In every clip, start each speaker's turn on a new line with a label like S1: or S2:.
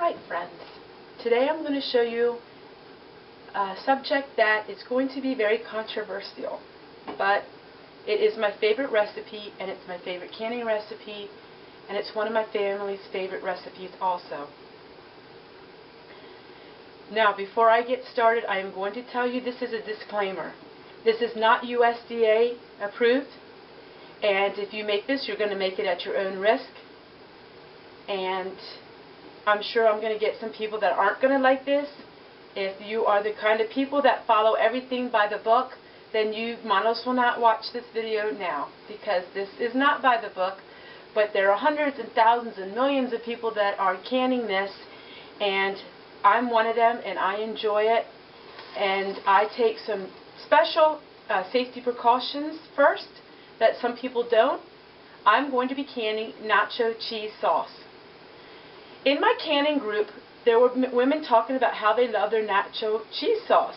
S1: Alright friends, today I'm going to show you a subject that is going to be very controversial, but it is my favorite recipe, and it's my favorite canning recipe, and it's one of my family's favorite recipes also. Now before I get started, I am going to tell you this is a disclaimer. This is not USDA approved, and if you make this, you're going to make it at your own risk. And I'm sure I'm going to get some people that aren't going to like this. If you are the kind of people that follow everything by the book, then you might as well not watch this video now, because this is not by the book, but there are hundreds and thousands and millions of people that are canning this, and I'm one of them, and I enjoy it, and I take some special safety precautions first that some people don't. I'm going to be canning nacho cheese sauce. In my canning group, there were women talking about how they love their nacho cheese sauce.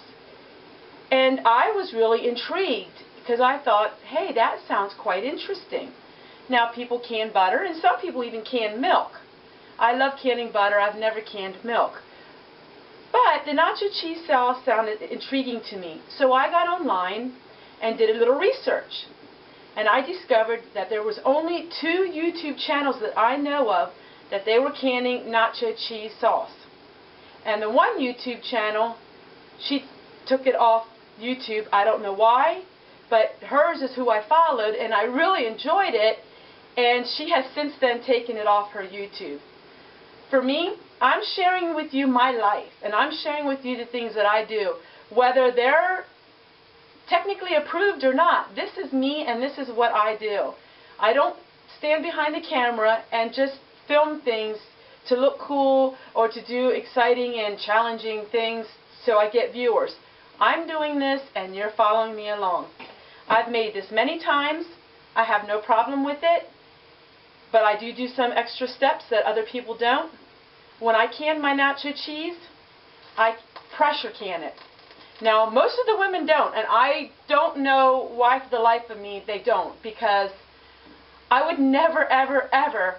S1: And I was really intrigued because I thought, hey, that sounds quite interesting. Now people can butter, and some people even can milk. I love canning butter. I've never canned milk. But the nacho cheese sauce sounded intriguing to me. So I got online and did a little research. And I discovered that there was only 2 YouTube channels that I know of that they were canning nacho cheese sauce. And the one YouTube channel, she took it off YouTube. I don't know why, but hers is who I followed, and I really enjoyed it, and she has since then taken it off her YouTube. For me, I'm sharing with you my life, and I'm sharing with you the things that I do, whether they're technically approved or not. This is me, and this is what I do. I don't stand behind the camera and just film things to look cool or to do exciting and challenging things so I get viewers. I'm doing this and you're following me along. I've made this many times. I have no problem with it, but I do some extra steps that other people don't. When I can my nacho cheese, I pressure can it. Now most of the women don't, and I don't know why for the life of me they don't, because I would never ever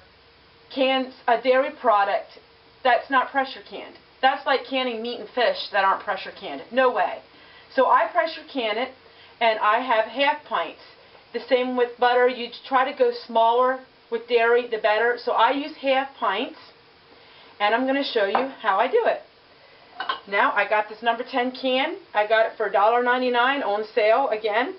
S1: can a dairy product that's not pressure canned. That's like canning meat and fish that aren't pressure canned. No way. So I pressure can it, and I have half pints. The same with butter. You try to go smaller with dairy, the better. So I use half pints, and I'm going to show you how I do it. Now I got this number 10 can. I got it for $1.99 on sale again.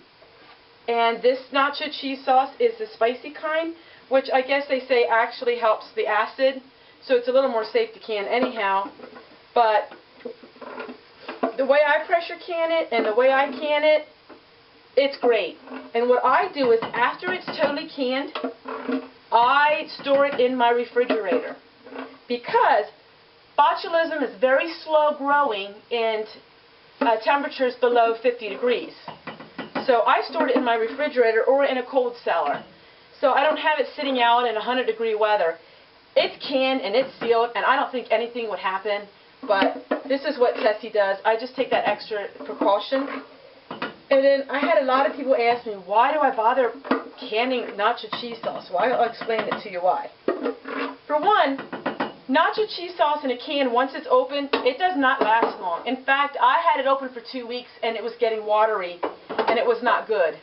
S1: And this nacho cheese sauce is the spicy kind, which I guess they say actually helps the acid, so it's a little more safe to can anyhow. But the way I pressure can it and the way I can it, it's great. And what I do is, after it's totally canned, I store it in my refrigerator, because botulism is very slow growing in temperatures below 50 degrees. So I stored it in my refrigerator or in a cold cellar. So I don't have it sitting out in 100-degree weather. It's canned and it's sealed, and I don't think anything would happen. But this is what Tessie does. I just take that extra precaution. And then I had a lot of people ask me, why do I bother canning nacho cheese sauce? Well, I'll explain it to you why. For one, nacho cheese sauce in a can, once it's open, it does not last long. In fact, I had it open for 2 weeks, and it was getting watery, and it was not good.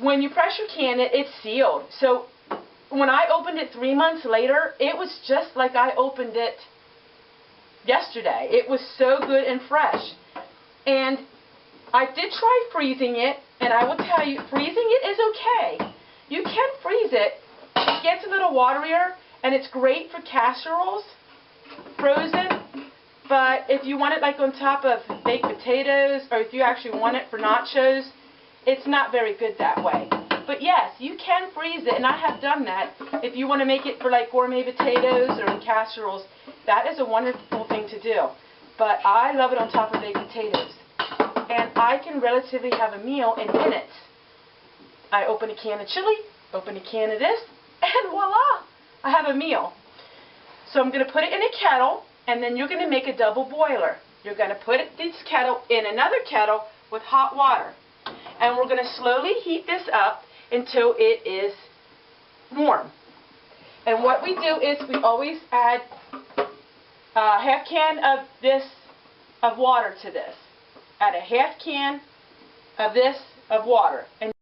S1: When you pressure can it, it's sealed. So when I opened it 3 months later, it was just like I opened it yesterday. It was so good and fresh. And I did try freezing it, and I will tell you, freezing it is okay. You can freeze it. It gets a little waterier, and it's great for casseroles, frozen. But if you want it like on top of baked potatoes, or if you actually want it for nachos, it's not very good that way. But yes, you can freeze it, and I have done that. If you want to make it for like gourmet potatoes or in casseroles, that is a wonderful thing to do. But I love it on top of baked potatoes. And I can relatively have a meal in minutes. I open a can of chili, open a can of this, and voila! I have a meal. So I'm going to put it in a kettle, and then you're going to make a double boiler. You're going to put this kettle in another kettle with hot water. And we're going to slowly heat this up until it is warm. And what we do is we always add half can of this, of water to this. Add a half can of this, of water. And